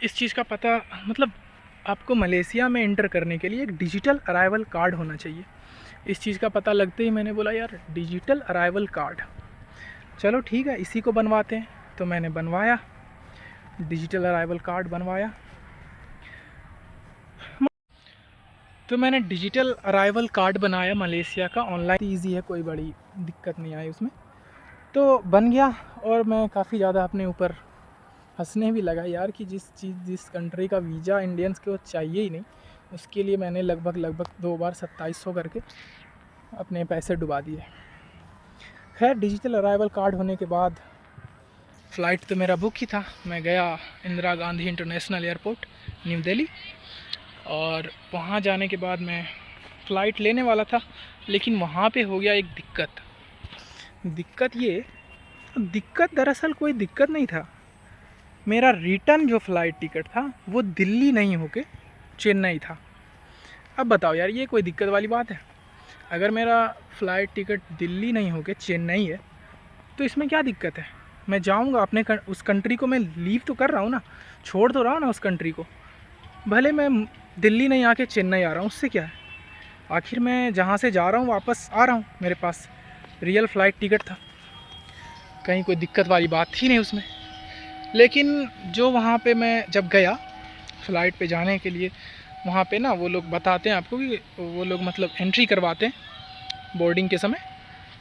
इस चीज़ का पता, मतलब आपको मलेशिया में एंटर करने के लिए एक डिजिटल अराइवल कार्ड होना चाहिए। इस चीज़ का पता लगते ही मैंने बोला यार डिजिटल अराइवल कार्ड, चलो ठीक है इसी को बनवाते हैं। तो मैंने बनवाया, डिजिटल अराइवल कार्ड बनवाया। तो मैंने डिजिटल अराइवल कार्ड बनाया मलेशिया का, ऑनलाइन ईजी है, कोई बड़ी दिक्कत नहीं आई उसमें। तो बन गया और मैं काफ़ी ज़्यादा अपने ऊपर हंसने भी लगा यार कि जिस कंट्री का वीज़ा इंडियंस को चाहिए ही नहीं, उसके लिए मैंने लगभग 2 बार 2700 करके अपने पैसे डुबा दिए। खैर डिजिटल अराइवल कार्ड होने के बाद फ़्लाइट तो मेरा बुक ही था। मैं गया Indira Gandhi international airport new Delhi, और वहाँ जाने के बाद मैं फ़्लाइट लेने वाला था, लेकिन वहाँ पे हो गया एक दिक्कत दरअसल कोई दिक्कत नहीं था। मेरा रिटर्न जो फ़्लाइट टिकट था वो दिल्ली नहीं होके चेन्नई था। अब बताओ यार ये कोई दिक्कत वाली बात है? अगर मेरा फ़्लाइट टिकट दिल्ली नहीं होके चेन्नई है तो इसमें क्या दिक्कत है? मैं जाऊंगा अपने उस कंट्री को, मैं लीव तो कर रहा हूँ ना, छोड़ तो रहा हूँ ना उस कंट्री को। भले मैं दिल्ली नहीं आके चेन्नई आ रहा हूँ, उससे क्या है? आखिर मैं जहाँ से जा रहा हूँ वापस आ रहा हूँ, मेरे पास रियल फ़्लाइट टिकट था, कहीं कोई दिक्कत वाली बात थी नहीं उसमें। लेकिन जो वहाँ पे मैं जब गया फ़्लाइट पे जाने के लिए, वहाँ पे ना वो लोग बताते हैं आपको कि वो लोग मतलब एंट्री करवाते हैं बोर्डिंग के समय।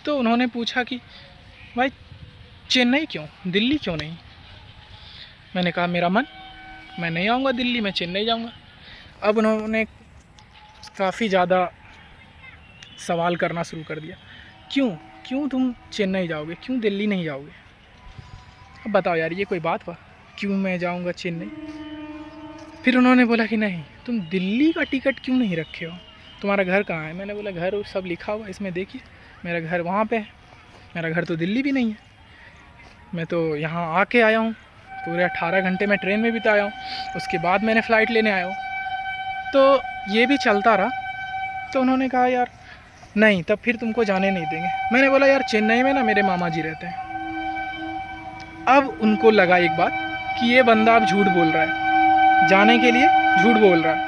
तो उन्होंने पूछा कि भाई चेन्नई क्यों, दिल्ली क्यों नहीं? मैंने कहा मेरा मन, मैं नहीं आऊँगा दिल्ली, मैं चेन्नई जाऊँगा। अब उन्होंने काफ़ी ज़्यादा सवाल करना शुरू कर दिया, क्यों क्यों तुम चेन्नई जाओगे, क्यों दिल्ली नहीं जाओगे? अब बताओ यार ये कोई बात हुआ, क्यों मैं जाऊँगा चेन्नई? फिर उन्होंने बोला कि नहीं तुम दिल्ली का टिकट क्यों नहीं रखे हो, तुम्हारा घर कहाँ है? मैंने बोला घर सब लिखा हुआ इसमें देखिए, मेरा घर वहाँ पे है, मेरा घर तो दिल्ली भी नहीं है। मैं तो यहाँ आके आया हूँ, पूरे 18 घंटे मैं ट्रेन में बिताया हूँ, उसके बाद मैंने फ़्लाइट लेने आया हूँ। तो ये भी चलता रहा। तो उन्होंने कहा यार नहीं तब फिर तुमको जाने नहीं देंगे। मैंने बोला यार चेन्नई में ना मेरे मामा जी रहते हैं। अब उनको लगा एक बात कि ये बंदा अब झूठ बोल रहा है, जाने के लिए झूठ बोल रहा है।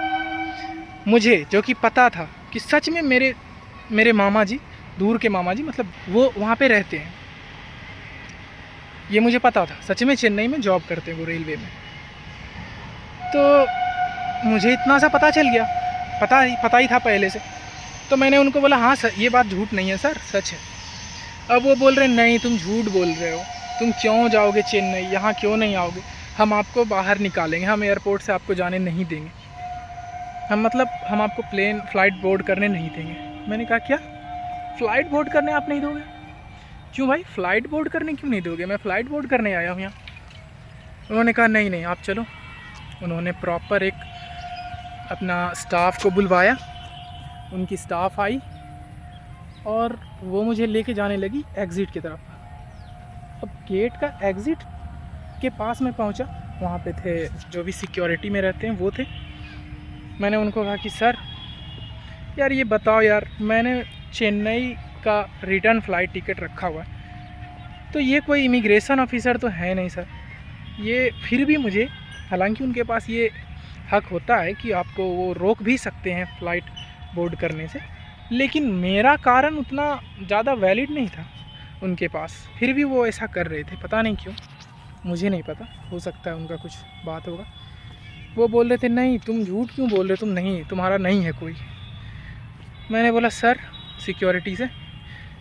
मुझे जो कि पता था कि सच में मेरे मामा जी, दूर के मामा जी, मतलब वो वहाँ पे रहते हैं, ये मुझे पता था। सच में चेन्नई में जॉब करते हैं वो रेलवे में। तो मुझे इतना सा पता चल गया, पता ही था पहले से। तो मैंने उनको बोला हाँ सर ये बात झूठ नहीं है सर, सच है। अब वो बोल रहे नहीं तुम झूठ बोल रहे हो, तुम क्यों जाओगे चेन्नई, यहाँ क्यों नहीं आओगे, हम आपको बाहर निकालेंगे, हम एयरपोर्ट से आपको जाने नहीं देंगे, हम आपको फ़्लाइट बोर्ड करने नहीं देंगे। मैंने कहा क्या फ़्लाइट बोर्ड करने आप नहीं दोगे? क्यों भाई फ़्लाइट बोर्ड करने क्यों नहीं दोगे, मैं फ़्लाइट बोर्ड करने आया हूँ यहाँ। उन्होंने कहा नहीं आप चलो। उन्होंने प्रॉपर एक अपना स्टाफ को बुलवाया, उनकी स्टाफ आई और वो मुझे लेके जाने लगी एग्ज़िट की तरफ। अब गेट का एग्ज़िट के पास में पहुंचा, वहाँ पे थे जो भी सिक्योरिटी में रहते हैं वो थे। मैंने उनको कहा कि सर यार ये बताओ यार मैंने चेन्नई का रिटर्न फ़्लाइट टिकट रखा हुआ है, तो ये कोई इमिग्रेशन ऑफिसर तो है नहीं सर, ये फिर भी मुझे, हालांकि उनके पास ये हक होता है कि आपको वो रोक भी सकते हैं फ़्लाइट बोर्ड करने से, लेकिन मेरा कारण उतना ज़्यादा वैलिड नहीं था उनके पास, फिर भी वो ऐसा कर रहे थे, पता नहीं क्यों, मुझे नहीं पता, हो सकता है उनका कुछ बात होगा। वो बोल रहे थे नहीं तुम झूठ क्यों बोल रहे हो, तुम नहीं, तुम्हारा नहीं है कोई। मैंने बोला सर सिक्योरिटी से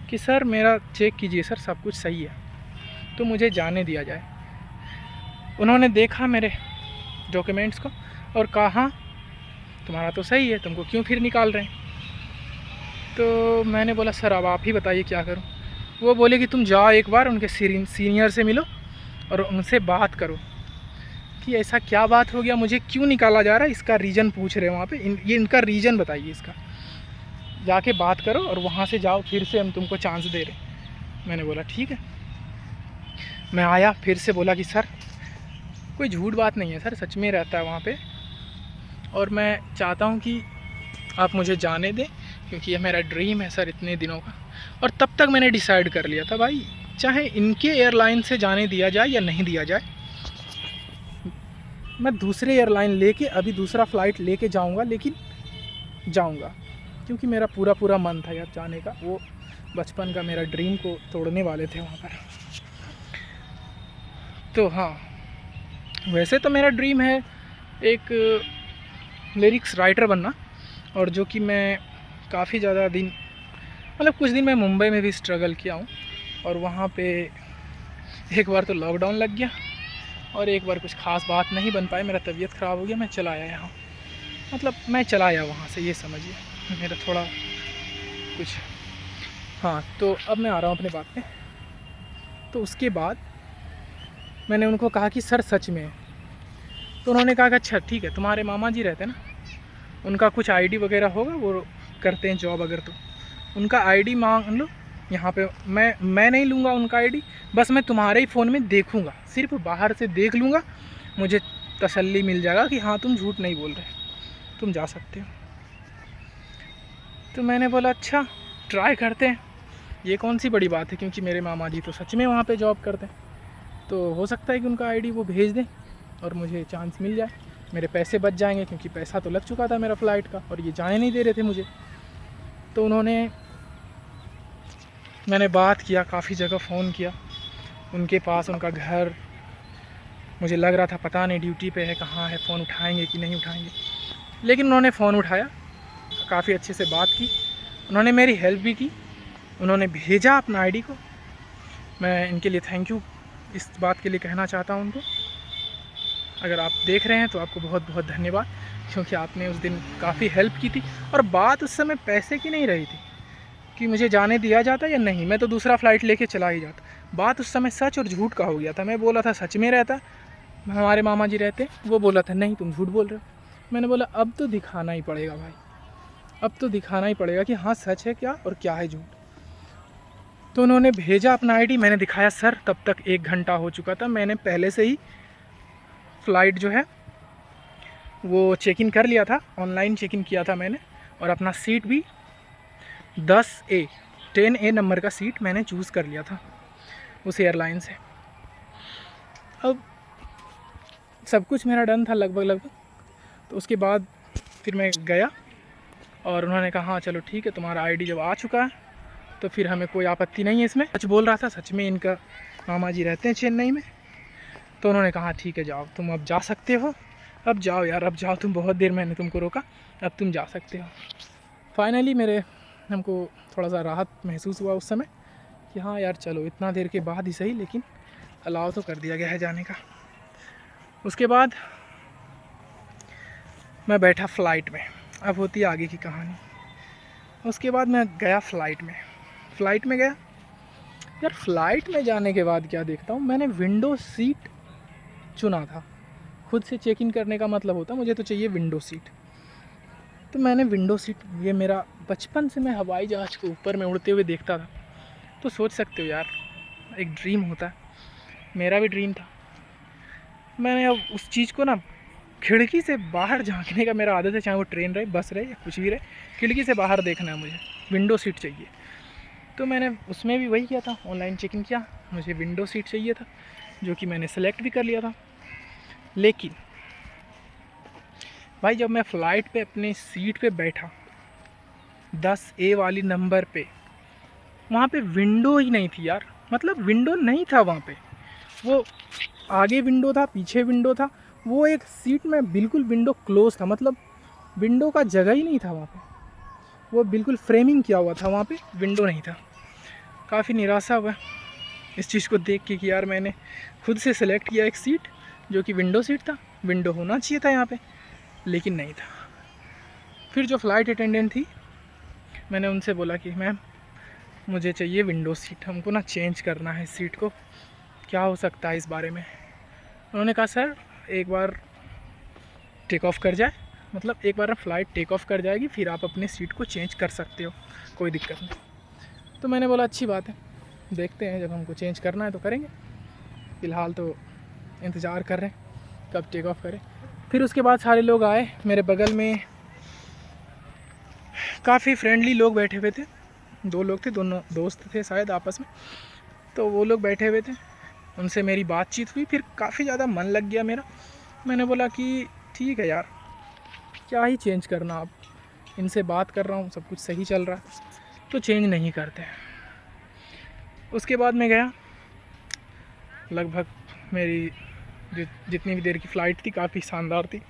कि सर मेरा चेक कीजिए सर सब कुछ सही है, तो मुझे जाने दिया जाए। उन्होंने देखा मेरे डॉक्यूमेंट्स को और कहा हाँ तुम्हारा तो सही है, तुमको क्यों फिर निकाल रहे हैं? तो मैंने बोला सर अब आप ही बताइए क्या करूं। वो बोले कि तुम जाओ एक बार उनके सीनियर से मिलो और उनसे बात करो कि ऐसा क्या बात हो गया, मुझे क्यों निकाला जा रहा है, इसका रीज़न पूछ रहे हैं वहाँ पे, ये इनका रीज़न बताइए इसका, जाके बात करो और वहाँ से जाओ, फिर से हम तुमको चांस दे रहे। मैंने बोला ठीक है। मैं आया, फिर से बोला कि सर कोई झूठ बात नहीं है सर, सच में रहता है वहाँ पे, और मैं चाहता हूँ कि आप मुझे जाने दें क्योंकि ये मेरा ड्रीम है सर इतने दिनों का। और तब तक मैंने डिसाइड कर लिया था भाई चाहे इनके एयरलाइन से जाने दिया जाए या नहीं दिया जाए, मैं दूसरे एयरलाइन लेके अभी दूसरा फ़्लाइट लेके जाऊंगा, लेकिन जाऊंगा क्योंकि मेरा पूरा मन था यार जाने का। वो बचपन का मेरा ड्रीम को तोड़ने वाले थे वहाँ पर। तो हाँ, वैसे तो मेरा ड्रीम है एक लिरिक्स राइटर बनना, और जो कि मैं काफ़ी ज़्यादा दिन, मतलब कुछ दिन मैं मुंबई में भी स्ट्रगल किया हूँ, और वहाँ पे एक बार तो लॉकडाउन लग गया और एक बार कुछ ख़ास बात नहीं बन पाई, मेरा तबीयत ख़राब हो गया, मैं चला आया यहाँ। मतलब मैं चला आया वहाँ से, ये समझिए मेरा थोड़ा कुछ। हाँ, तो अब मैं आ रहा हूँ अपने बात पे। तो उसके बाद मैंने उनको कहा कि सर सच में है। तो उन्होंने कहा कि अच्छा ठीक है, तुम्हारे मामा जी रहते हैं ना, उनका कुछ आईडी वगैरह होगा, वो करते हैं जॉब, अगर तो उनका आईडी मांग लो यहाँ पे। मैं नहीं लूँगा उनका आईडी, बस मैं तुम्हारे ही फ़ोन में देखूँगा, सिर्फ बाहर से देख लूँगा, मुझे तसल्ली मिल जाएगा कि हाँ तुम झूठ नहीं बोल रहे, तुम जा सकते हो। तो मैंने बोला अच्छा ट्राई करते हैं, ये कौन सी बड़ी बात है, क्योंकि मेरे मामा जी तो सच में वहाँ पे जॉब करते हैं, तो हो सकता है कि उनका आईडी वो भेज दें और मुझे चांस मिल जाए, मेरे पैसे बच जाएंगे, क्योंकि पैसा तो लग चुका था मेरा फ़्लाइट का और ये जाने नहीं दे रहे थे मुझे। तो मैंने बात किया, काफ़ी जगह फ़ोन किया उनके पास, उनका घर मुझे लग रहा था पता नहीं ड्यूटी पे है, कहाँ है, फ़ोन उठाएंगे कि नहीं उठाएंगे, लेकिन उन्होंने फ़ोन उठाया, काफ़ी अच्छे से बात की, उन्होंने मेरी हेल्प भी की, उन्होंने भेजा अपना आईडी को। मैं इनके लिए थैंक यू इस बात के लिए कहना चाहता हूँ उनको। अगर आप देख रहे हैं तो आपको बहुत बहुत धन्यवाद, क्योंकि आपने उस दिन काफ़ी हेल्प की थी। और बात उस समय पैसे की नहीं रही थी कि मुझे जाने दिया जाता या नहीं, मैं तो दूसरा फ़्लाइट लेके चला ही जाता। बात उस समय सच और झूठ का हो गया था। मैं बोला था सच में रहता, हमारे मामा जी रहते, वो बोला था नहीं तुम झूठ बोल रहे हो। मैंने बोला अब तो दिखाना ही पड़ेगा भाई, अब तो दिखाना ही पड़ेगा कि हाँ सच है क्या और क्या है झूठ। तो उन्होंने भेजा अपना आईडी, मैंने दिखाया सर, तब तक 1 घंटा हो चुका था, मैंने पहले से ही फ़्लाइट जो है वो चेक इन कर लिया था, ऑनलाइन चेक इन किया था मैंने, और अपना सीट भी 10A नंबर का सीट मैंने चूज़ कर लिया था उस एयरलाइन से। अब सब कुछ मेरा डन था लगभग। तो उसके बाद फिर मैं गया और उन्होंने कहा हाँ चलो ठीक है, तुम्हारा आईडी जब आ चुका है तो फिर हमें कोई आपत्ति नहीं है इसमें। सच बोल रहा था, सच में इनका मामा जी रहते हैं चेन्नई में। तो उन्होंने कहा ठीक है जाओ, तुम अब जा सकते हो, अब जाओ यार, अब जाओ, तुम बहुत देर मैंने तुमको रोका, अब तुम जा सकते हो। फाइनली हमको थोड़ा सा राहत महसूस हुआ उस समय कि हाँ यार चलो, इतना देर के बाद ही सही, लेकिन अलाउ तो कर दिया गया है जाने का। उसके बाद मैं बैठा फ़्लाइट में, अब होती है आगे की कहानी। उसके बाद मैं गया फ़्लाइट में गया यार। फ़्लाइट में जाने के बाद क्या देखता हूँ, मैंने विंडो सीट चुना था। खुद से चेक इन करने का मतलब होता मुझे तो चाहिए विंडो सीट। तो मैंने विंडो सीट, ये मेरा बचपन से मैं हवाई जहाज़ को ऊपर में उड़ते हुए देखता था, तो सोच सकते हो यार एक ड्रीम होता है, मेरा भी ड्रीम था। मैंने अब उस चीज़ को ना, खिड़की से बाहर झांकने का मेरा आदत है, चाहे वो ट्रेन रहे, बस रहे या कुछ भी रहे, खिड़की से बाहर देखना है मुझे, विंडो सीट चाहिए। तो मैंने उसमें भी वही किया था, ऑनलाइन चेक इन किया, मुझे विंडो सीट चाहिए था, जो कि मैंने सेलेक्ट भी कर लिया था। लेकिन भाई जब मैं फ़्लाइट पे अपनी सीट पे बैठा 10A वाली नंबर पे, वहाँ पे विंडो ही नहीं थी यार, मतलब विंडो नहीं था वहाँ पे। वो आगे विंडो था, पीछे विंडो था, वो एक सीट में बिल्कुल विंडो क्लोज था, मतलब विंडो का जगह ही नहीं था वहाँ पे, वो बिल्कुल फ्रेमिंग किया हुआ था, वहाँ पे विंडो नहीं था। काफ़ी निराशा हुआ इस चीज़ को देख के कि यार मैंने खुद से सेलेक्ट किया एक सीट जो कि विंडो सीट था, विंडो होना चाहिए था यहाँ पे, लेकिन नहीं था। फिर जो फ़्लाइट अटेंडेंट थी, मैंने उनसे बोला कि मैम मुझे चाहिए विंडो सीट, हमको ना चेंज करना है सीट को, क्या हो सकता है इस बारे में। उन्होंने कहा सर एक बार टेक ऑफ कर जाए, मतलब एक बार फ़्लाइट टेक ऑफ कर जाएगी, फिर आप अपने सीट को चेंज कर सकते हो, कोई दिक्कत नहीं। तो मैंने बोला अच्छी बात है, देखते हैं जब हमको चेंज करना है तो करेंगे, फ़िलहाल तो इंतज़ार कर रहे हैं कब टेक ऑफ करें। फिर उसके बाद सारे लोग आए, मेरे बगल में काफ़ी फ्रेंडली लोग बैठे हुए थे, 2 लोग थे, दोनों दोस्त थे शायद आपस में, तो वो लोग बैठे हुए थे, उनसे मेरी बातचीत हुई, फिर काफ़ी ज़्यादा मन लग गया मेरा, मैंने बोला कि ठीक है यार, क्या ही चेंज करना, अब इनसे बात कर रहा हूँ, सब कुछ सही चल रहा है तो चेंज नहीं करते। उसके बाद मैं गया, लगभग मेरी जितनी भी देर की फ़्लाइट थी काफ़ी शानदार थी।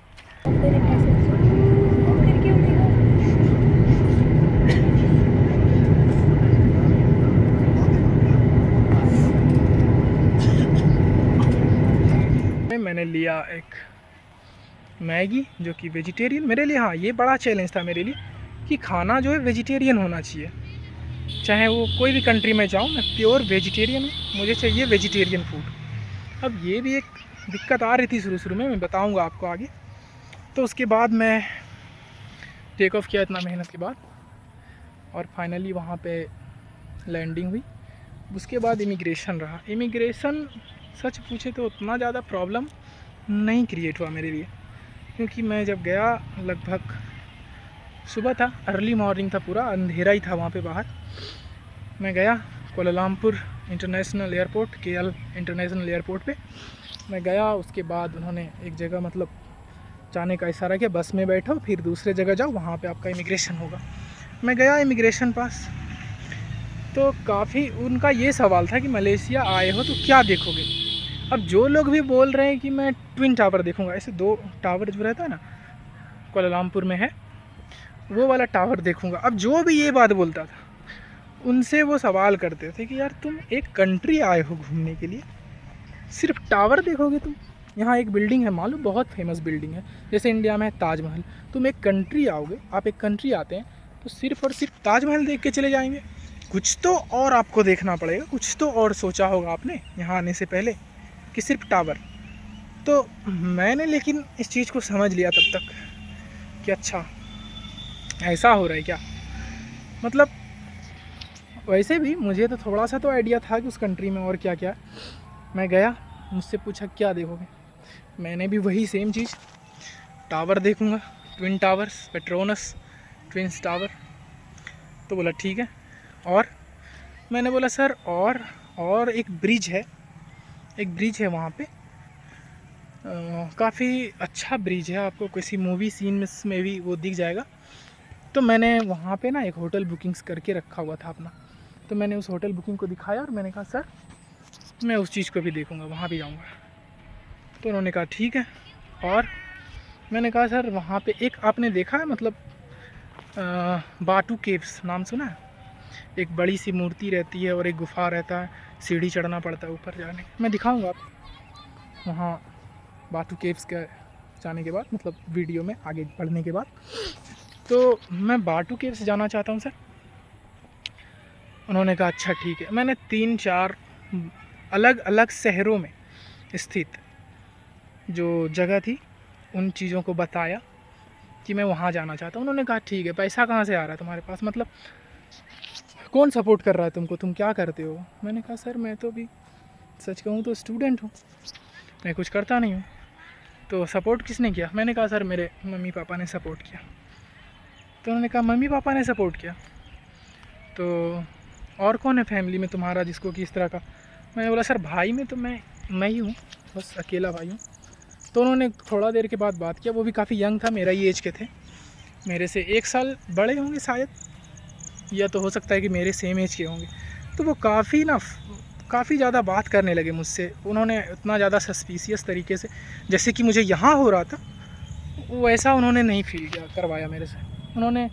मैंने लिया एक मैगी जो कि वेजिटेरियन, मेरे लिए हाँ ये बड़ा चैलेंज था मेरे लिए कि खाना जो है वेजिटेरियन होना चाहिए, चाहे वो कोई भी कंट्री में जाऊँ मैं प्योर वेजिटेरियन हूँ, मुझे चाहिए वेजिटेरियन फूड। अब ये भी एक दिक्कत आ रही थी शुरू में, मैं बताऊँगा आपको आगे। तो उसके बाद मैं टेक ऑफ किया इतना मेहनत के बाद और फाइनली वहाँ पे लैंडिंग हुई। उसके बाद इमिग्रेशन रहा। इमिग्रेशन सच पूछे तो उतना ज़्यादा प्रॉब्लम नहीं क्रिएट हुआ मेरे लिए, क्योंकि मैं जब गया लगभग सुबह था, अर्ली मॉर्निंग था, पूरा अंधेरा ही था वहाँ पे बाहर। मैं गया Kuala Lumpur international airport, KL international airport पे मैं गया। उसके बाद उन्होंने एक जगह मतलब जाने का इशारा किया, बस में बैठो फिर दूसरे जगह जाओ, वहाँ पे आपका इमिग्रेशन होगा। मैं गया इमिग्रेशन पास, तो काफ़ी उनका ये सवाल था कि मलेशिया आए हो तो क्या देखोगे। अब जो लोग भी बोल रहे हैं कि मैं ट्विन टावर देखूंगा, ऐसे 2 टावर जो रहता है ना कोलालमपुर में है, वो वाला टावर देखूंगा। अब जो भी ये बात बोलता था उनसे वो सवाल करते थे कि यार तुम एक कंट्री आए हो घूमने के लिए, सिर्फ टावर देखोगे तुम? यहाँ एक बिल्डिंग है मालूम, बहुत फेमस बिल्डिंग है, जैसे इंडिया में है ताजमहल। तुम एक कंट्री आओगे, आप एक कंट्री आते हैं तो सिर्फ और सिर्फ ताजमहल देख के चले जाएंगे? कुछ तो और आपको देखना पड़ेगा, कुछ तो और सोचा होगा आपने यहाँ आने से पहले कि सिर्फ टावर। तो मैंने लेकिन इस चीज़ को समझ लिया तब तक कि अच्छा ऐसा हो रहा है क्या। मतलब वैसे भी मुझे तो थोड़ा सा तो आइडिया था कि उस कंट्री में और क्या क्या। मैं गया, मुझसे पूछा क्या देखोगे, मैंने भी वही सेम चीज़, टावर देखूँगा, twin towers, Petronas twins tower. तो बोला ठीक है। और मैंने बोला सर और एक ब्रिज है वहाँ पे, काफ़ी अच्छा ब्रिज है, आपको किसी मूवी सीन में भी वो दिख जाएगा। तो मैंने वहाँ पे ना एक होटल बुकिंग्स करके रखा हुआ था अपना, तो मैंने उस होटल बुकिंग को दिखाया और मैंने कहा सर मैं उस चीज़ को भी देखूँगा, वहाँ भी जाऊँगा। तो उन्होंने कहा ठीक है। और मैंने कहा सर वहाँ पे एक आपने देखा है मतलब बाटू केव्स नाम सुना है? एक बड़ी सी मूर्ति रहती है और एक गुफा रहता है, सीढ़ी चढ़ना पड़ता है ऊपर जाने। मैं दिखाऊंगा आप वहाँ बाटू केव्स के जाने के बाद, मतलब वीडियो में आगे बढ़ने के बाद। तो मैं बाटू केव्स जाना चाहता हूँ सर। उन्होंने कहा अच्छा ठीक है। मैंने 3-4 अलग अलग शहरों में स्थित जो जगह थी उन चीज़ों को बताया कि मैं वहाँ जाना चाहता हूँ। उन्होंने कहा ठीक है, पैसा कहाँ से आ रहा है तुम्हारे पास, मतलब कौन सपोर्ट कर रहा है तुमको, तुम क्या करते हो? मैंने कहा सर मैं तो भी सच कहूँ तो स्टूडेंट हूँ, मैं कुछ करता नहीं हूँ। तो सपोर्ट किसने किया? मैंने कहा सर मेरे मम्मी पापा ने सपोर्ट किया। तो उन्होंने कहा मम्मी पापा ने सपोर्ट किया, तो और कौन है फैमिली में तुम्हारा जिसको कि इस तरह का? मैंने बोला सर भाई में तो मैं ही हूँ, बस अकेला भाई हूँ। तो उन्होंने थोड़ा देर के बाद बात किया, वो भी काफ़ी यंग था, मेरा ही एज के थे, मेरे से 1 साल बड़े होंगे शायद, या तो हो सकता है कि मेरे सेम एज के होंगे। तो वो काफ़ी ज़्यादा बात करने लगे मुझसे। उन्होंने इतना ज़्यादा सस्पिशियस तरीके से, जैसे कि मुझे यहाँ हो रहा था, वैसा उन्होंने नहीं फील किया करवाया मेरे से। उन्होंने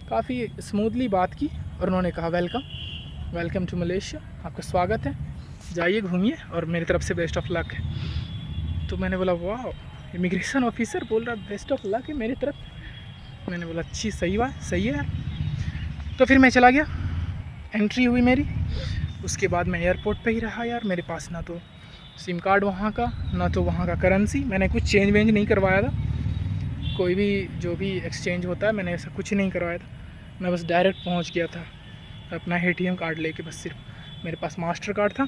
काफ़ी स्मूथली बात की और उन्होंने कहा वेलकम टू मलेशिया, आपका स्वागत है, जाइए घूमिए और मेरी तरफ से बेस्ट ऑफ लक है। तो मैंने बोला वाह, इमिग्रेशन ऑफिसर बोल रहा बेस्ट ऑफ लक है मेरी तरफ। मैंने बोला अच्छी सही बात, सही है यार। तो फिर मैं चला गया, एंट्री हुई मेरी। उसके बाद मैं एयरपोर्ट पे ही रहा यार, मेरे पास ना तो सिम कार्ड वहाँ का, ना तो वहाँ का करेंसी, मैंने कुछ चेंज वेंज नहीं करवाया था, कोई भी जो भी एक्सचेंज होता है मैंने ऐसा कुछ नहीं करवाया था। मैं बस डायरेक्ट पहुँच गया था अपना ATM कार्ड लेके, बस सिर्फ मेरे पास मास्टर कार्ड था,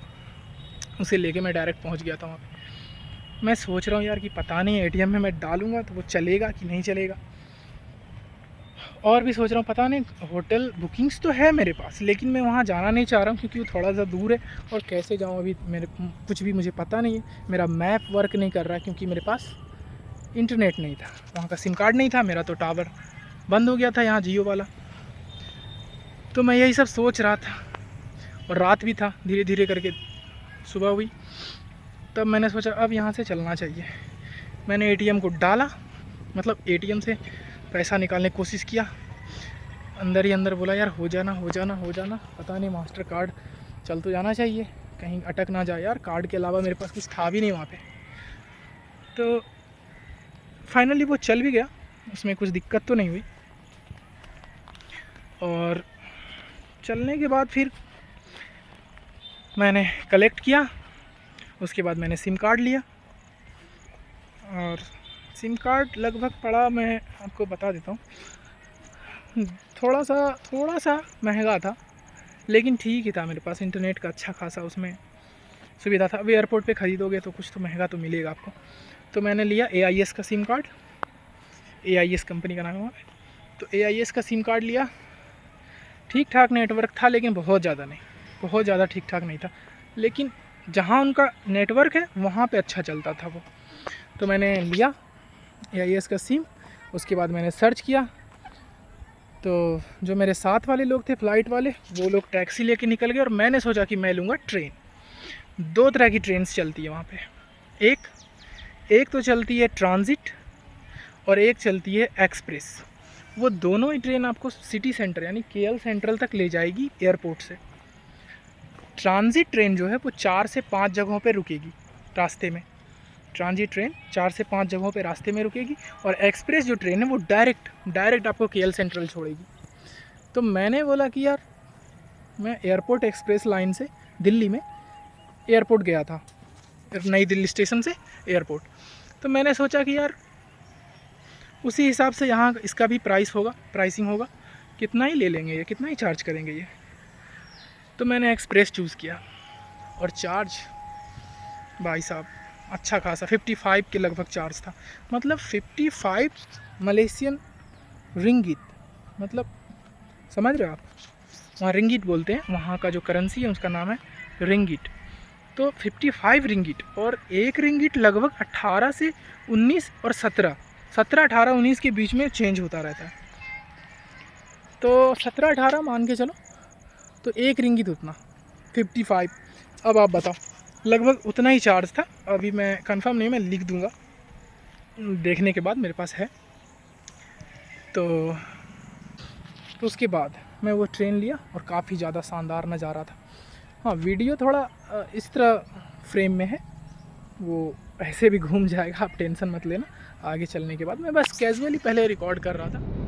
उसे लेके मैं डायरेक्ट पहुँच गया था वहाँ पे। मैं सोच रहा हूँ यार कि पता नहीं ATM में मैं डालूँगा तो वो चलेगा कि नहीं चलेगा। और भी सोच रहा हूँ, पता नहीं, होटल बुकिंग्स तो है मेरे पास, लेकिन मैं वहाँ जाना नहीं चाह रहा हूँ क्योंकि वो थोड़ा सा दूर है और कैसे जाऊँ अभी मेरे कुछ भी मुझे पता नहीं है। मेरा मैप वर्क नहीं कर रहा है क्योंकि मेरे पास इंटरनेट नहीं था, वहाँ का सिम कार्ड नहीं था, मेरा तो टावर बंद हो गया था यहाँ जियो वाला। तो मैं यही सब सोच रहा था और रात भी था, धीरे धीरे करके सुबह हुई। तब मैंने सोचा अब यहाँ से चलना चाहिए। मैंने एटीएम को डाला, मतलब एटीएम से पैसा निकालने की कोशिश किया, अंदर ही अंदर बोला यार हो जाना हो जाना हो जाना, पता नहीं मास्टर कार्ड चल तो जाना चाहिए, कहीं अटक ना जाए यार। कार्ड के अलावा मेरे पास कुछ था भी नहीं वहाँ पे। तो फाइनली वो चल भी गया, उसमें कुछ दिक्कत तो नहीं हुई। और चलने के बाद फिर मैंने कलेक्ट किया, उसके बाद मैंने सिम कार्ड लिया। और सिम कार्ड लगभग पड़ा, मैं आपको बता देता हूँ, थोड़ा सा महंगा था, लेकिन ठीक ही था। मेरे पास इंटरनेट का अच्छा खासा उसमें सुविधा था। अभी एयरपोर्ट पे ख़रीदोगे तो कुछ तो महंगा तो मिलेगा आपको। तो मैंने लिया AIS का सिम कार्ड, AIS कंपनी का नाम है। तो AIS का सिम कार्ड लिया, ठीक ठाक नेटवर्क था, लेकिन बहुत ज़्यादा नहीं, बहुत ज़्यादा ठीक ठाक नहीं था। लेकिन जहाँ उनका नेटवर्क है वहाँ पे अच्छा चलता था वो। तो मैंने लिया AIS का सिम। उसके बाद मैंने सर्च किया, तो जो मेरे साथ वाले लोग थे फ़्लाइट वाले, वो लोग टैक्सी लेके निकल गए और मैंने सोचा कि मैं लूँगा ट्रेन। 2 तरह की ट्रेन्स चलती है वहाँ पे, एक तो चलती है ट्रांजिट और एक चलती है एक्सप्रेस। वो दोनों ही ट्रेन आपको सिटी सेंटर यानी KL सेंट्रल तक ले जाएगी एयरपोर्ट से। ट्रांजिट ट्रेन जो है वो 4 से 5 जगहों पे रुकेगी रास्ते में। ट्रांजिट ट्रेन 4 से 5 जगहों पे रास्ते में रुकेगी, और एक्सप्रेस जो ट्रेन है वो डायरेक्ट आपको KL सेंट्रल छोड़ेगी। तो मैंने बोला कि यार मैं एयरपोर्ट एक्सप्रेस लाइन से दिल्ली में एयरपोर्ट गया था, नई दिल्ली स्टेशन से एयरपोर्ट। तो मैंने सोचा कि यार उसी हिसाब से यहाँ इसका भी प्राइसिंग होगा, कितना ही ले लेंगे ये, कितना ही चार्ज करेंगे ये। तो मैंने एक्सप्रेस चूज़ किया, और चार्ज भाई साहब अच्छा खासा 55 के लगभग चार्ज था। मतलब 55 मलेशियन रिंगिट, मतलब समझ रहे हो आप, वहाँ रिंगिट बोलते हैं, वहाँ का जो करेंसी है उसका नाम है रिंगिट। तो 55 रिंगिट, और एक रिंगिट लगभग 18 से 19 और 17, 18, 19 के बीच में चेंज होता रहता है। तो 17, 18 मान के चलो, तो एक रिंगिट उतना 55। अब आप बताओ, लगभग उतना ही चार्ज था। अभी मैं कंफर्म नहीं, मैं लिख दूंगा देखने के बाद, मेरे पास है। तो उसके बाद मैं वो ट्रेन लिया, और काफ़ी ज़्यादा शानदार नज़ारा था। हाँ, वीडियो थोड़ा इस तरह फ्रेम में है, वो ऐसे भी घूम जाएगा, आप टेंशन मत लेना। आगे चलने के बाद मैं बस कैजुअली पहले रिकॉर्ड कर रहा था।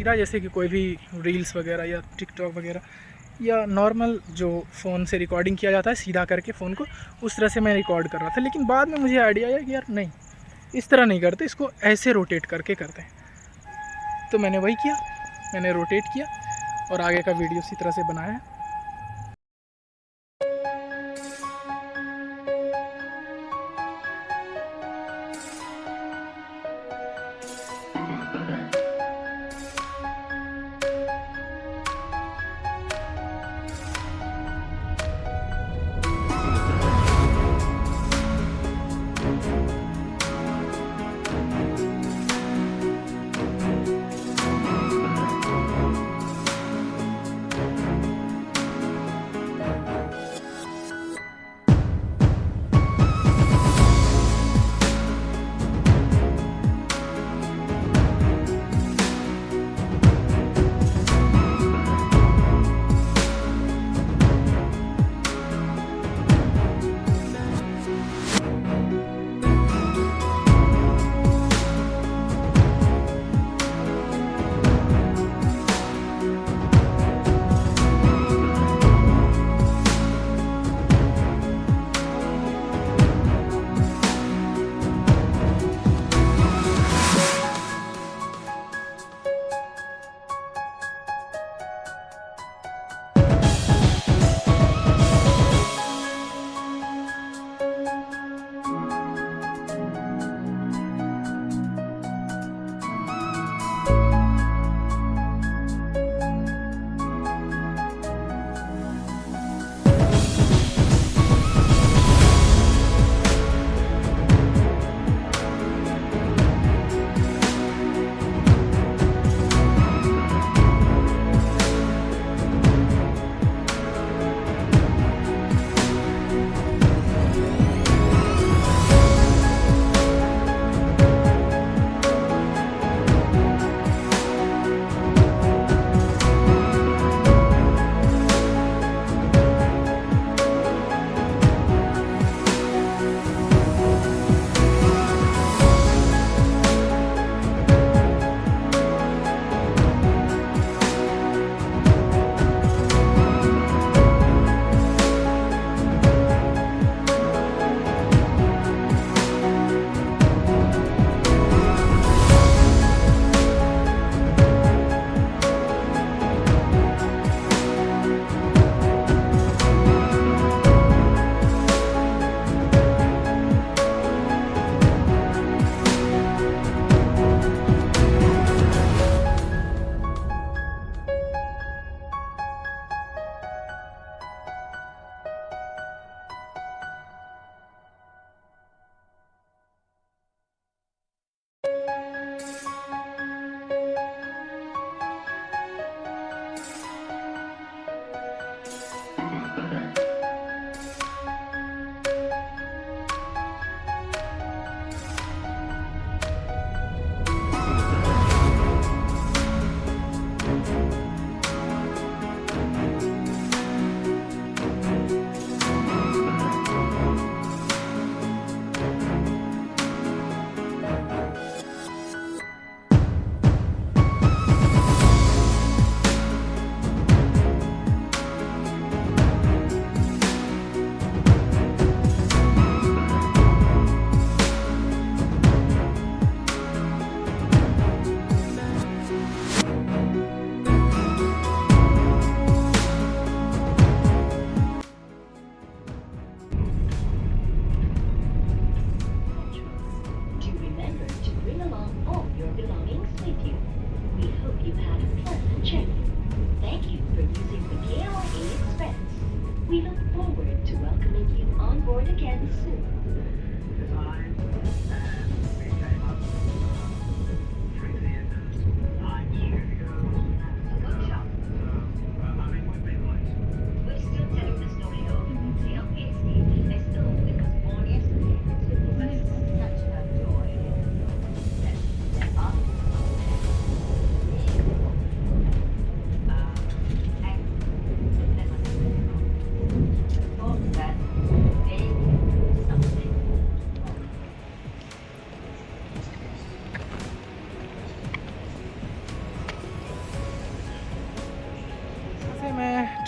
सीधा जैसे कि कोई भी रील्स वगैरह या टिकटॉक वगैरह या नॉर्मल जो फ़ोन से रिकॉर्डिंग किया जाता है सीधा करके फ़ोन को, उस तरह से मैं रिकॉर्ड कर रहा था। लेकिन बाद में मुझे आइडिया आया कि यार नहीं, इस तरह नहीं करते, इसको ऐसे रोटेट करके करते हैं। तो मैंने वही किया, मैंने रोटेट किया और आगे का वीडियो इसी तरह से बनाया है।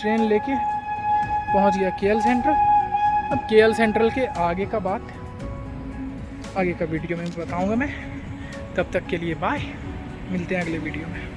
ट्रेन लेके पहुंच गया केएल सेंट्रल। अब केएल सेंट्रल के आगे का बात आगे का वीडियो में बताऊंगा मैं। तब तक के लिए बाय, मिलते हैं अगले वीडियो में।